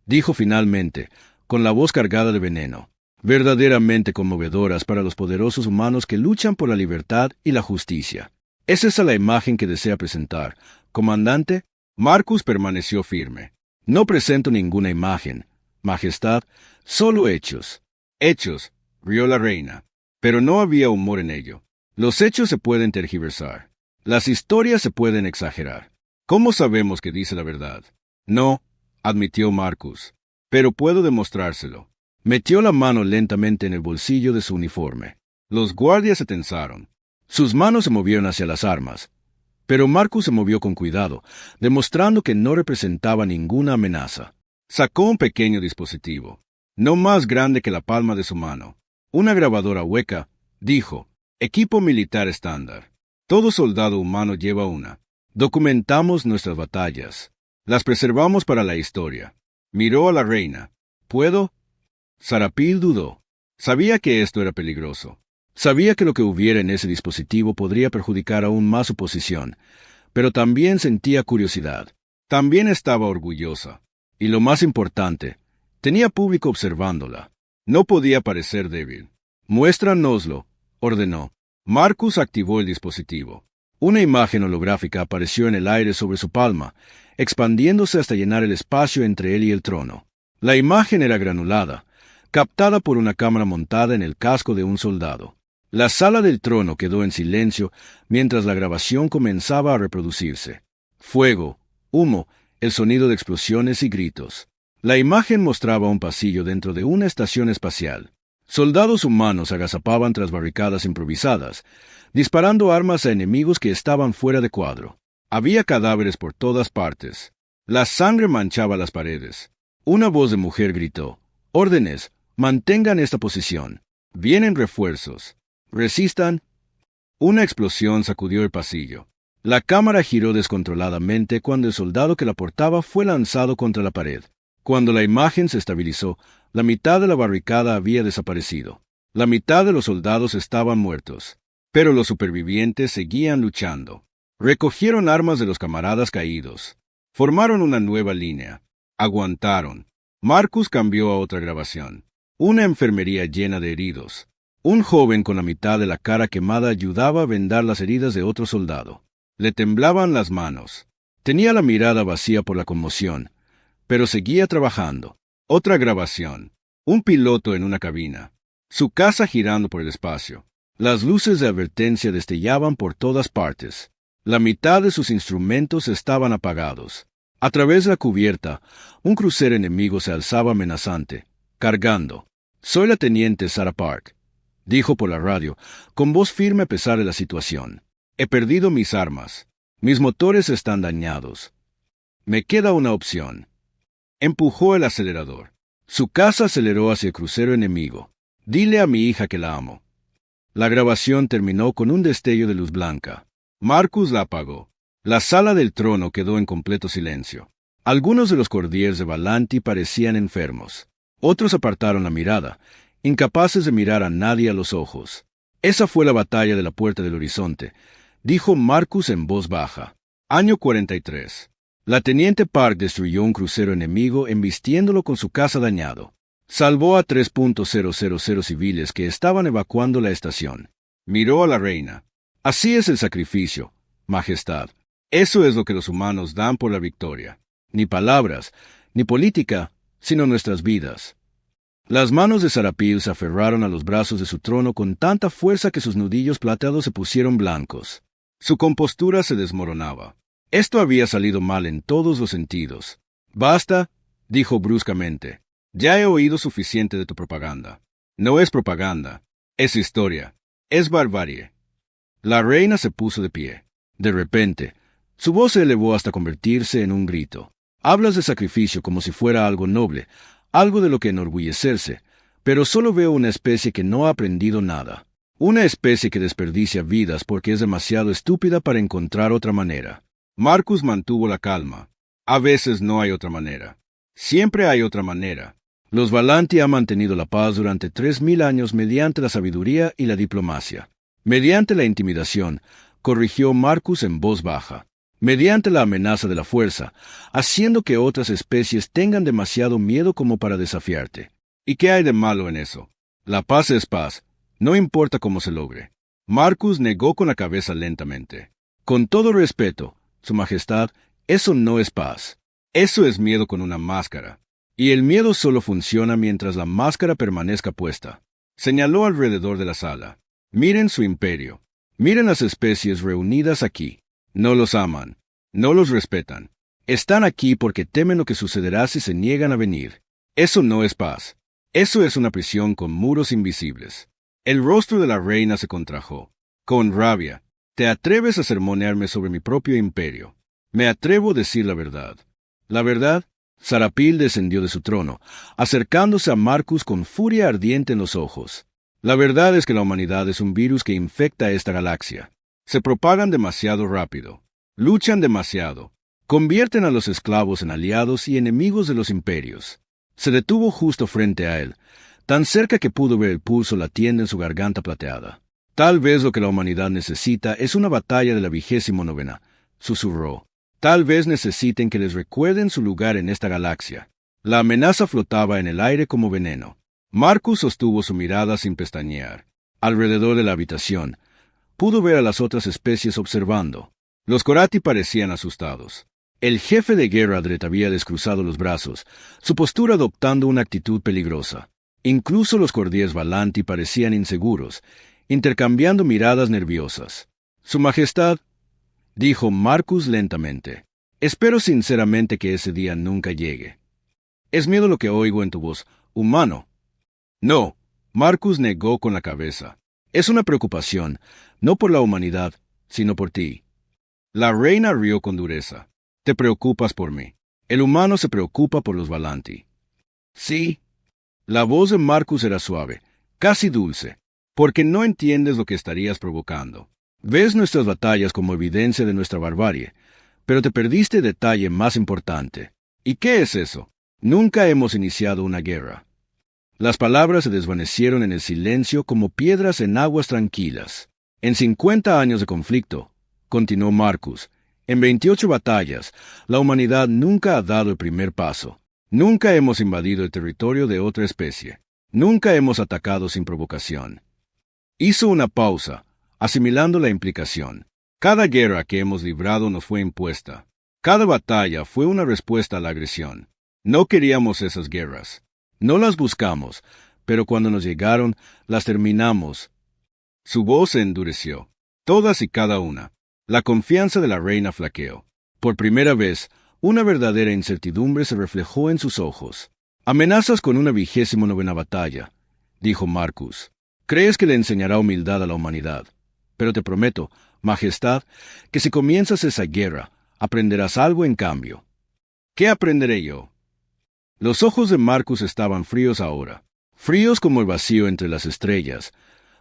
dijo finalmente, con la voz cargada de veneno. Verdaderamente conmovedoras para los poderosos humanos que luchan por la libertad y la justicia. ¿Es esa la imagen que desea presentar, comandante? Marcus permaneció firme. No presento ninguna imagen, Majestad, solo hechos. Hechos, rió la reina. Pero no había humor en ello. Los hechos se pueden tergiversar. Las historias se pueden exagerar. ¿Cómo sabemos que dice la verdad? No, admitió Marcus. Pero puedo demostrárselo. Metió la mano lentamente en el bolsillo de su uniforme. Los guardias se tensaron. Sus manos se movieron hacia las armas. Pero Marcus se movió con cuidado, demostrando que no representaba ninguna amenaza. Sacó un pequeño dispositivo, no más grande que la palma de su mano. Una grabadora hueca, dijo. Equipo militar estándar. Todo soldado humano lleva una. Documentamos nuestras batallas. Las preservamos para la historia. Miró a la reina. ¿Puedo? Sarapil dudó. Sabía que esto era peligroso. Sabía que lo que hubiera en ese dispositivo podría perjudicar aún más su posición, pero también sentía curiosidad. También estaba orgullosa. Y lo más importante, tenía público observándola. No podía parecer débil. Muéstranoslo, ordenó. Marcus activó el dispositivo. Una imagen holográfica apareció en el aire sobre su palma, expandiéndose hasta llenar el espacio entre él y el trono. La imagen era granulada, captada por una cámara montada en el casco de un soldado. La sala del trono quedó en silencio mientras la grabación comenzaba a reproducirse. Fuego, humo, el sonido de explosiones y gritos. La imagen mostraba un pasillo dentro de una estación espacial. Soldados humanos agazapaban tras barricadas improvisadas, disparando armas a enemigos que estaban fuera de cuadro. Había cadáveres por todas partes. La sangre manchaba las paredes. Una voz de mujer gritó: «Órdenes, mantengan esta posición. Vienen refuerzos. Resistan». Una explosión sacudió el pasillo. La cámara giró descontroladamente cuando el soldado que la portaba fue lanzado contra la pared. Cuando la imagen se estabilizó, la mitad de la barricada había desaparecido. La mitad de los soldados estaban muertos. Pero los supervivientes seguían luchando. Recogieron armas de los camaradas caídos. Formaron una nueva línea. Aguantaron. Marcus cambió a otra grabación. Una enfermería llena de heridos. Un joven con la mitad de la cara quemada ayudaba a vendar las heridas de otro soldado. Le temblaban las manos. Tenía la mirada vacía por la conmoción, pero seguía trabajando. Otra grabación. Un piloto en una cabina. Su casa girando por el espacio. Las luces de advertencia destellaban por todas partes. La mitad de sus instrumentos estaban apagados. A través de la cubierta, un crucero enemigo se alzaba amenazante, cargando. «Soy la teniente Sarah Park», dijo por la radio, con voz firme a pesar de la situación. «He perdido mis armas. Mis motores están dañados. Me queda una opción». Empujó el acelerador. Su casa aceleró hacia el crucero enemigo. «Dile a mi hija que la amo». La grabación terminó con un destello de luz blanca. Marcus la apagó. La sala del trono quedó en completo silencio. Algunos de los courtiers de Valanti parecían enfermos. Otros apartaron la mirada, incapaces de mirar a nadie a los ojos. «Esa fue la batalla de la Puerta del Horizonte», dijo Marcus en voz baja. Año 43. La teniente Park destruyó un crucero enemigo embistiéndolo con su caza dañado. Salvó a 3.000 civiles que estaban evacuando la estación. Miró a la reina. «Así es el sacrificio, Majestad. Eso es lo que los humanos dan por la victoria. Ni palabras, ni política, sino nuestras vidas». Las manos de Sarapil se aferraron a los brazos de su trono con tanta fuerza que sus nudillos plateados se pusieron blancos. Su compostura se desmoronaba. Esto había salido mal en todos los sentidos. «Basta», dijo bruscamente. «Ya he oído suficiente de tu propaganda. No es propaganda. Es historia. Es barbarie». La reina se puso de pie. De repente, su voz se elevó hasta convertirse en un grito. «Hablas de sacrificio como si fuera algo noble, algo de lo que enorgullecerse, pero solo veo una especie que no ha aprendido nada. Una especie que desperdicia vidas porque es demasiado estúpida para encontrar otra manera». Marcus mantuvo la calma. «A veces no hay otra manera. Siempre hay otra manera. Los Valanti han mantenido la paz durante 3000 años mediante la sabiduría y la diplomacia. Mediante la intimidación», corrigió Marcus en voz baja. «Mediante la amenaza de la fuerza, haciendo que otras especies tengan demasiado miedo como para desafiarte. ¿Y qué hay de malo en eso? La paz es paz, no importa cómo se logre». Marcus negó con la cabeza lentamente. «Con todo respeto, Su Majestad, eso no es paz. Eso es miedo con una máscara. Y el miedo solo funciona mientras la máscara permanezca puesta». Señaló alrededor de la sala. «Miren su imperio. Miren las especies reunidas aquí. No los aman. No los respetan. Están aquí porque temen lo que sucederá si se niegan a venir. Eso no es paz. Eso es una prisión con muros invisibles». El rostro de la reina se contrajo. Con rabia. «¿Te atreves a sermonearme sobre mi propio imperio? Me atrevo a decir la verdad». «¿La verdad?». Sarapil descendió de su trono, acercándose a Marcus con furia ardiente en los ojos. La verdad es que la humanidad es un virus que infecta esta galaxia. Se propagan demasiado rápido. Luchan demasiado. Convierten a los esclavos en aliados y enemigos de los imperios. Se detuvo justo frente a él, tan cerca que pudo ver el pulso latiendo en su garganta plateada. Tal vez lo que la humanidad necesita es una batalla de la 29ª, susurró. Tal vez necesiten que les recuerden su lugar en esta galaxia. La amenaza flotaba en el aire como veneno. Marcus sostuvo su mirada sin pestañear. Alrededor de la habitación, pudo ver a las otras especies observando. Los Corati parecían asustados. El jefe de guerra Dredd había descruzado los brazos, su postura adoptando una actitud peligrosa. Incluso los Cordies Valanti parecían inseguros, intercambiando miradas nerviosas. Su Majestad, dijo Marcus lentamente, espero sinceramente que ese día nunca llegue. Es miedo lo que oigo en tu voz, humano. No, Marcus negó con la cabeza. Es una preocupación, no por la humanidad, sino por ti. La reina rió con dureza. Te preocupas por mí. El humano se preocupa por los Valanti. Sí. La voz de Marcus era suave, casi dulce, porque no entiendes lo que estarías provocando. Ves nuestras batallas como evidencia de nuestra barbarie, pero te perdiste el detalle más importante. ¿Y qué es eso? Nunca hemos iniciado una guerra. Las palabras se desvanecieron en el silencio como piedras en aguas tranquilas. En 50 años de conflicto, continuó Marcus, en 28 batallas, la humanidad nunca ha dado el primer paso. Nunca hemos invadido el territorio de otra especie. Nunca hemos atacado sin provocación. Hizo una pausa, asimilando la implicación. Cada guerra que hemos librado nos fue impuesta. Cada batalla fue una respuesta a la agresión. No queríamos esas guerras. No las buscamos, pero cuando nos llegaron, las terminamos. Su voz se endureció. Todas y cada una. La confianza de la reina flaqueó. Por primera vez, una verdadera incertidumbre se reflejó en sus ojos. Amenazas con una 29ª batalla, dijo Marcus. Crees que le enseñará humildad a la humanidad. Pero te prometo, Majestad, que si comienzas esa guerra, aprenderás algo en cambio. ¿Qué aprenderé yo? Los ojos de Marcus estaban fríos ahora, fríos como el vacío entre las estrellas,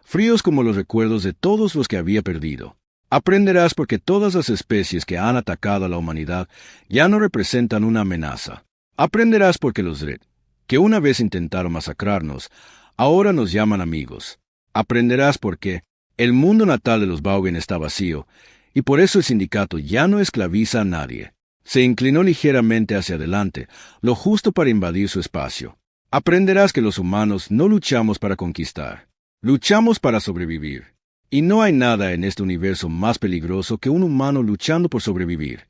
fríos como los recuerdos de todos los que había perdido. Aprenderás porque todas las especies que han atacado a la humanidad ya no representan una amenaza. Aprenderás porque los Dredd, que una vez intentaron masacrarnos, ahora nos llaman amigos. Aprenderás porque el mundo natal de los Vaugen está vacío, y por eso el sindicato ya no esclaviza a nadie. Se inclinó ligeramente hacia adelante, lo justo para invadir su espacio. Aprenderás que los humanos no luchamos para conquistar, luchamos para sobrevivir. Y no hay nada en este universo más peligroso que un humano luchando por sobrevivir.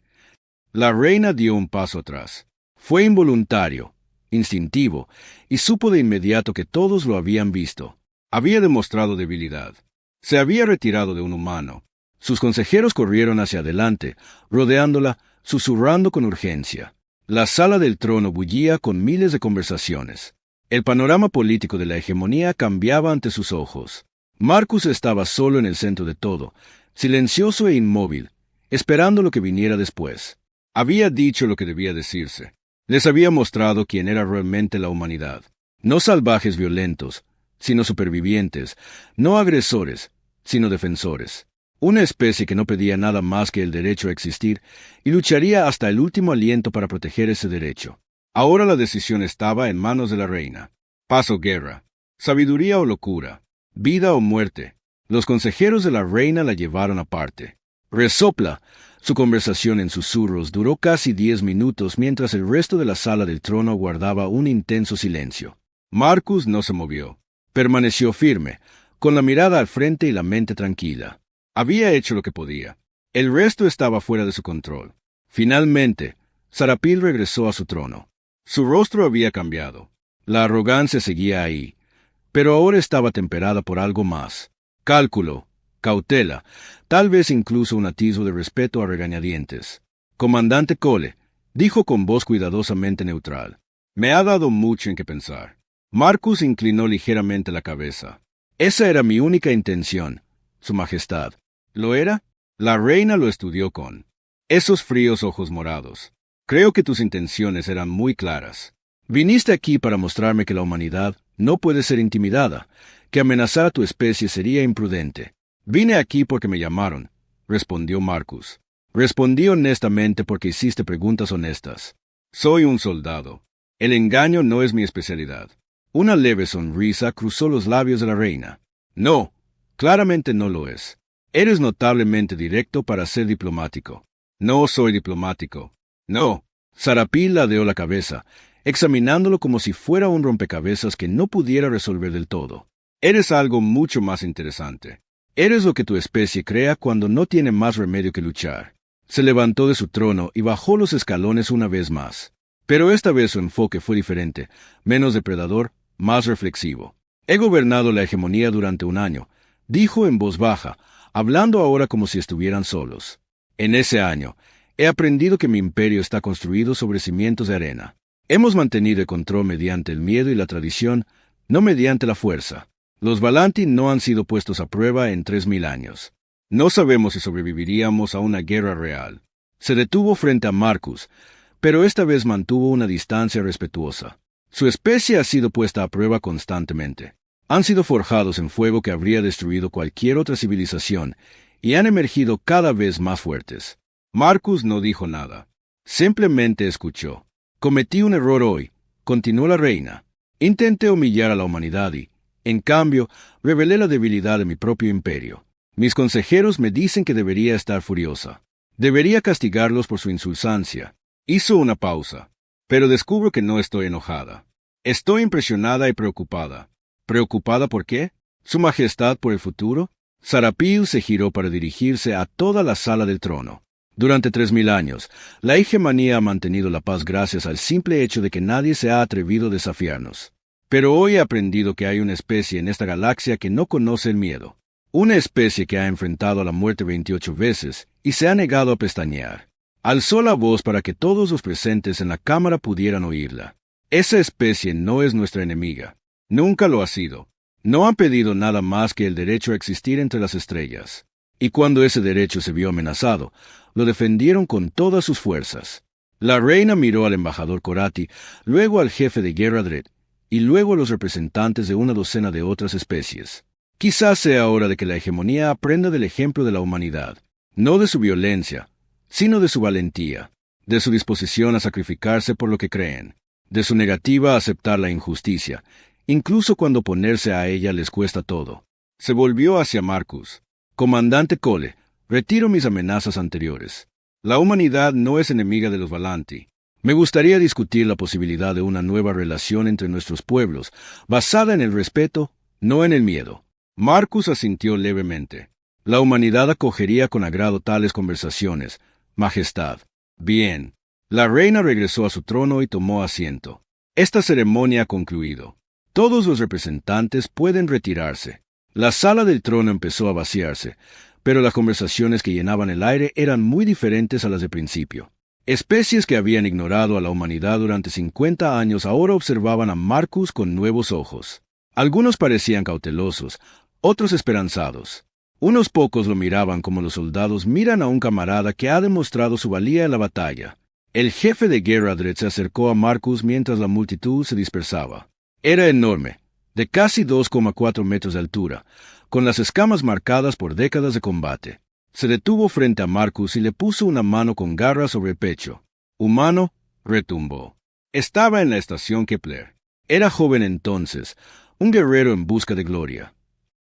La reina dio un paso atrás. Fue involuntario, instintivo, y supo de inmediato que todos lo habían visto. Había demostrado debilidad. Se había retirado de un humano. Sus consejeros corrieron hacia adelante, rodeándola, susurrando con urgencia. La sala del trono bullía con miles de conversaciones. El panorama político de la hegemonía cambiaba ante sus ojos. Marcus estaba solo en el centro de todo, silencioso e inmóvil, esperando lo que viniera después. Había dicho lo que debía decirse. Les había mostrado quién era realmente la humanidad. No salvajes violentos, sino supervivientes, no agresores, sino defensores. Una especie que no pedía nada más que el derecho a existir y lucharía hasta el último aliento para proteger ese derecho. Ahora la decisión estaba en manos de la reina. Paz o guerra, sabiduría o locura, vida o muerte. Los consejeros de la reina la llevaron aparte. Resopla. Su conversación en susurros duró casi 10 minutos mientras el resto de la sala del trono guardaba un intenso silencio. Marcus no se movió. Permaneció firme, con la mirada al frente y la mente tranquila. Había hecho lo que podía. El resto estaba fuera de su control. Finalmente, Sarapil regresó a su trono. Su rostro había cambiado. La arrogancia seguía ahí, pero ahora estaba temperada por algo más. Cálculo, cautela, tal vez incluso un atisbo de respeto a regañadientes. Comandante Cole, dijo con voz cuidadosamente neutral. Me ha dado mucho en qué pensar. Marcus inclinó ligeramente la cabeza. Esa era mi única intención, Su Majestad. ¿Lo era? La reina lo estudió con esos fríos ojos morados. Creo que tus intenciones eran muy claras. Viniste aquí para mostrarme que la humanidad no puede ser intimidada, que amenazar a tu especie sería imprudente. Vine aquí porque me llamaron, respondió Marcus. Respondí honestamente porque hiciste preguntas honestas. Soy un soldado. El engaño no es mi especialidad. Una leve sonrisa cruzó los labios de la reina. No, claramente no lo es. Eres notablemente directo para ser diplomático. No soy diplomático. No. Sarapil ladeó la cabeza, examinándolo como si fuera un rompecabezas que no pudiera resolver del todo. Eres algo mucho más interesante. Eres lo que tu especie crea cuando no tiene más remedio que luchar. Se levantó de su trono y bajó los escalones una vez más. Pero esta vez su enfoque fue diferente, menos depredador, más reflexivo. He gobernado la hegemonía durante un año, dijo en voz baja, hablando ahora como si estuvieran solos. En ese año, he aprendido que mi imperio está construido sobre cimientos de arena. Hemos mantenido el control mediante el miedo y la tradición, no mediante la fuerza. Los Valanti no han sido puestos a prueba en 3000 años. No sabemos si sobreviviríamos a una guerra real. Se detuvo frente a Marcus, pero esta vez mantuvo una distancia respetuosa. Su especie ha sido puesta a prueba constantemente. Han sido forjados en fuego que habría destruido cualquier otra civilización y han emergido cada vez más fuertes. Marcus no dijo nada. Simplemente escuchó. Cometí un error hoy, continuó la reina. Intenté humillar a la humanidad y, en cambio, revelé la debilidad de mi propio imperio. Mis consejeros me dicen que debería estar furiosa. Debería castigarlos por su insulsancia. Hizo una pausa. Pero descubro que no estoy enojada. Estoy impresionada y preocupada. ¿Preocupada por qué? ¿Su Majestad por el futuro? Sarapil se giró para dirigirse a toda la sala del trono. Durante 3000 años, la hegemonía ha mantenido la paz gracias al simple hecho de que nadie se ha atrevido a desafiarnos. Pero hoy he aprendido que hay una especie en esta galaxia que no conoce el miedo. Una especie que ha enfrentado a la muerte 28 veces y se ha negado a pestañear. Alzó la voz para que todos los presentes en la cámara pudieran oírla. Esa especie no es nuestra enemiga. Nunca lo ha sido. No han pedido nada más que el derecho a existir entre las estrellas. Y cuando ese derecho se vio amenazado, lo defendieron con todas sus fuerzas. La reina miró al embajador Corati, luego al jefe de guerra Dredd, y luego a los representantes de una docena de otras especies. Quizás sea hora de que la hegemonía aprenda del ejemplo de la humanidad, no de su violencia, sino de su valentía, de su disposición a sacrificarse por lo que creen, de su negativa a aceptar la injusticia, incluso cuando oponerse a ella les cuesta todo. Se volvió hacia Marcus. Comandante Cole, retiro mis amenazas anteriores. La humanidad no es enemiga de los Valanti. Me gustaría discutir la posibilidad de una nueva relación entre nuestros pueblos, basada en el respeto, no en el miedo. Marcus asintió levemente. La humanidad acogería con agrado tales conversaciones, Majestad. Bien. La reina regresó a su trono y tomó asiento. Esta ceremonia ha concluido. Todos los representantes pueden retirarse. La sala del trono empezó a vaciarse, pero las conversaciones que llenaban el aire eran muy diferentes a las de principio. Especies que habían ignorado a la humanidad durante 50 años ahora observaban a Marcus con nuevos ojos. Algunos parecían cautelosos, otros esperanzados. Unos pocos lo miraban como los soldados miran a un camarada que ha demostrado su valía en la batalla. El jefe de guerra Dredd se acercó a Marcus mientras la multitud se dispersaba. Era enorme, de casi 2,4 metros de altura, con las escamas marcadas por décadas de combate. Se detuvo frente a Marcus y le puso una mano con garras sobre el pecho. Humano, retumbó. Estaba en la estación Kepler. Era joven entonces, un guerrero en busca de gloria.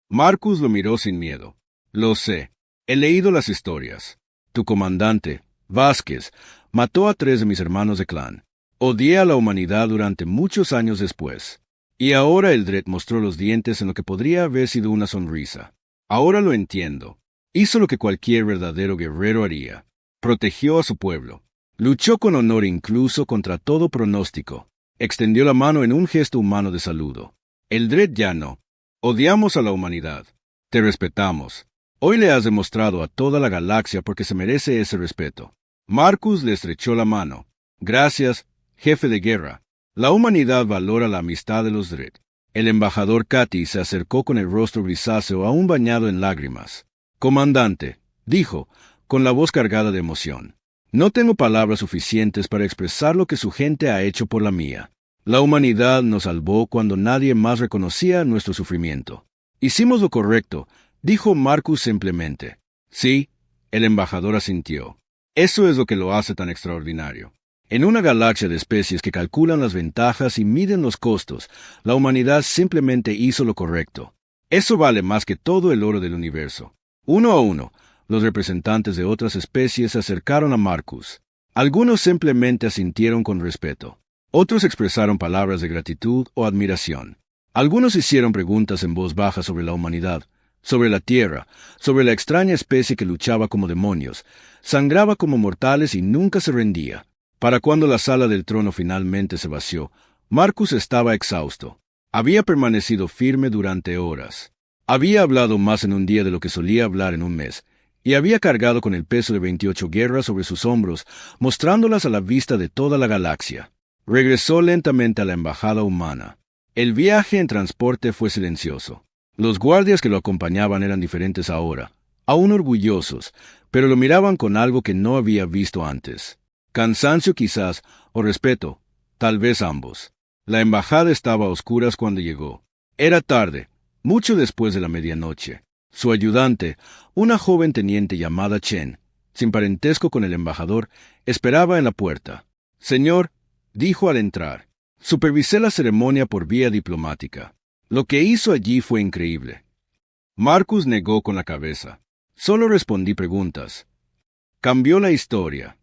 Marcus lo miró sin miedo. Lo sé. He leído las historias. Tu comandante, Vázquez, mató a 3 de mis hermanos de clan. Odié a la humanidad durante muchos años después. Y ahora el Dredd mostró los dientes en lo que podría haber sido una sonrisa. Ahora lo entiendo. Hizo lo que cualquier verdadero guerrero haría. Protegió a su pueblo. Luchó con honor incluso contra todo pronóstico. Extendió la mano en un gesto humano de saludo. El Dredd ya no. Odiamos a la humanidad. Te respetamos. Hoy le has demostrado a toda la galaxia porque se merece ese respeto. Marcus le estrechó la mano. Gracias, jefe de guerra. La humanidad valora la amistad de los Dredd. El embajador Cati se acercó con el rostro grisáceo aún bañado en lágrimas. Comandante, dijo, con la voz cargada de emoción. No tengo palabras suficientes para expresar lo que su gente ha hecho por la mía. La humanidad nos salvó cuando nadie más reconocía nuestro sufrimiento. Hicimos lo correcto, dijo Marcus simplemente. Sí, el embajador asintió. Eso es lo que lo hace tan extraordinario. En una galaxia de especies que calculan las ventajas y miden los costos, la humanidad simplemente hizo lo correcto. Eso vale más que todo el oro del universo. Uno a uno, los representantes de otras especies se acercaron a Marcus. Algunos simplemente asintieron con respeto. Otros expresaron palabras de gratitud o admiración. Algunos hicieron preguntas en voz baja sobre la humanidad, sobre la Tierra, sobre la extraña especie que luchaba como demonios, sangraba como mortales y nunca se rendía. Para cuando la sala del trono finalmente se vació, Marcus estaba exhausto. Había permanecido firme durante horas. Había hablado más en un día de lo que solía hablar en un mes, y había cargado con el peso de 28 guerras sobre sus hombros, mostrándolas a la vista de toda la galaxia. Regresó lentamente a la embajada humana. El viaje en transporte fue silencioso. Los guardias que lo acompañaban eran diferentes ahora, aún orgullosos, pero lo miraban con algo que no había visto antes. Cansancio quizás, o respeto, tal vez ambos. La embajada estaba a oscuras cuando llegó. Era tarde, mucho después de la medianoche. Su ayudante, una joven teniente llamada Chen, sin parentesco con el embajador, esperaba en la puerta. Señor, dijo al entrar, supervisé la ceremonia por vía diplomática. Lo que hizo allí fue increíble. Marcus negó con la cabeza. Solo respondí preguntas. Cambió la historia.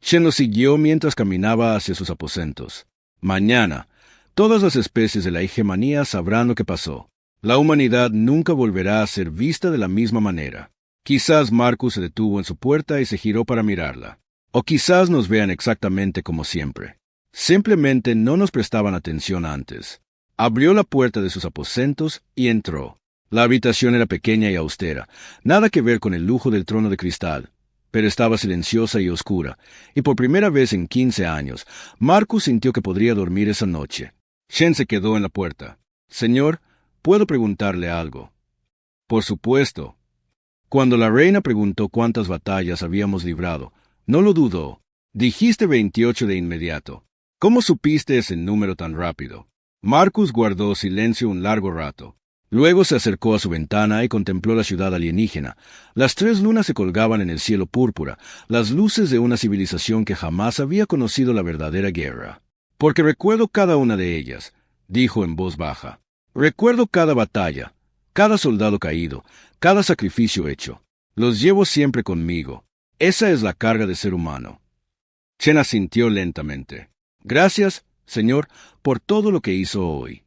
Chen lo siguió mientras caminaba hacia sus aposentos. Mañana, todas las especies de la hegemonía sabrán lo que pasó. La humanidad nunca volverá a ser vista de la misma manera. Quizás Marcus se detuvo en su puerta y se giró para mirarla. O quizás nos vean exactamente como siempre. Simplemente no nos prestaban atención antes. Abrió la puerta de sus aposentos y entró. La habitación era pequeña y austera, nada que ver con el lujo del trono de cristal, pero estaba silenciosa y oscura, y por primera vez en 15 años, Marcus sintió que podría dormir esa noche. Shen se quedó en la puerta. Señor, ¿puedo preguntarle algo? Por supuesto. Cuando la reina preguntó cuántas batallas habíamos librado, no lo dudó. Dijiste 28 de inmediato. ¿Cómo supiste ese número tan rápido? Marcus guardó silencio un largo rato. Luego se acercó a su ventana y contempló la ciudad alienígena. Las 3 lunas se colgaban en el cielo púrpura, las luces de una civilización que jamás había conocido la verdadera guerra. Porque recuerdo cada una de ellas, dijo en voz baja. Recuerdo cada batalla, cada soldado caído, cada sacrificio hecho. Los llevo siempre conmigo. Esa es la carga de ser humano. Chen asintió lentamente. Gracias, Señor, por todo lo que hizo hoy.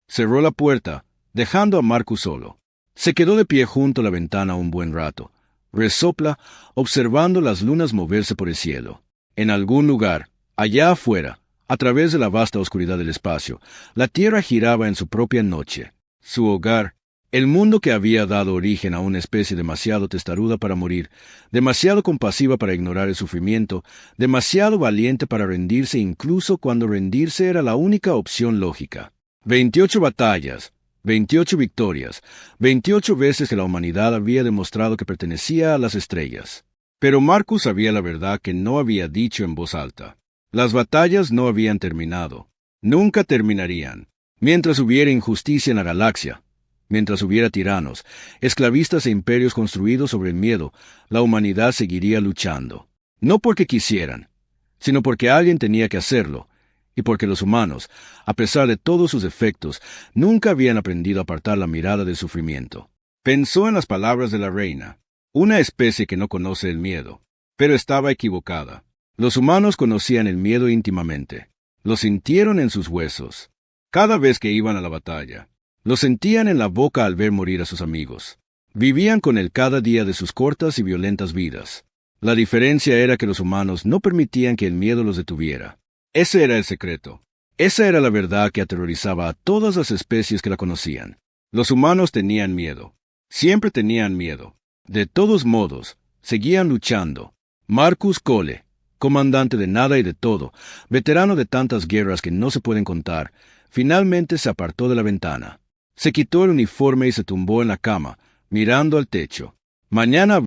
Cerró la puerta, dejando a Marcus solo. Se quedó de pie junto a la ventana un buen rato. Resopla, observando las lunas moverse por el cielo. En algún lugar, allá afuera, a través de la vasta oscuridad del espacio, la Tierra giraba en su propia noche. Su hogar, el mundo que había dado origen a una especie demasiado testaruda para morir, demasiado compasiva para ignorar el sufrimiento, demasiado valiente para rendirse incluso cuando rendirse era la única opción lógica. 28 batallas, 28 victorias, 28 veces que la humanidad había demostrado que pertenecía a las estrellas. Pero Marcus sabía la verdad que no había dicho en voz alta. Las batallas no habían terminado. Nunca terminarían. Mientras hubiera injusticia en la galaxia, mientras hubiera tiranos, esclavistas e imperios construidos sobre el miedo, la humanidad seguiría luchando. No porque quisieran, sino porque alguien tenía que hacerlo, y porque los humanos, a pesar de todos sus defectos, nunca habían aprendido a apartar la mirada del sufrimiento. Pensó en las palabras de la reina, una especie que no conoce el miedo, pero estaba equivocada. Los humanos conocían el miedo íntimamente. Lo sintieron en sus huesos. Cada vez que iban a la batalla, lo sentían en la boca al ver morir a sus amigos. Vivían con él cada día de sus cortas y violentas vidas. La diferencia era que los humanos no permitían que el miedo los detuviera. Ese era el secreto. Esa era la verdad que aterrorizaba a todas las especies que la conocían. Los humanos tenían miedo. Siempre tenían miedo. De todos modos, seguían luchando. Marcus Cole, comandante de nada y de todo, veterano de tantas guerras que no se pueden contar, finalmente se apartó de la ventana. Se quitó el uniforme y se tumbó en la cama, mirando al techo. Mañana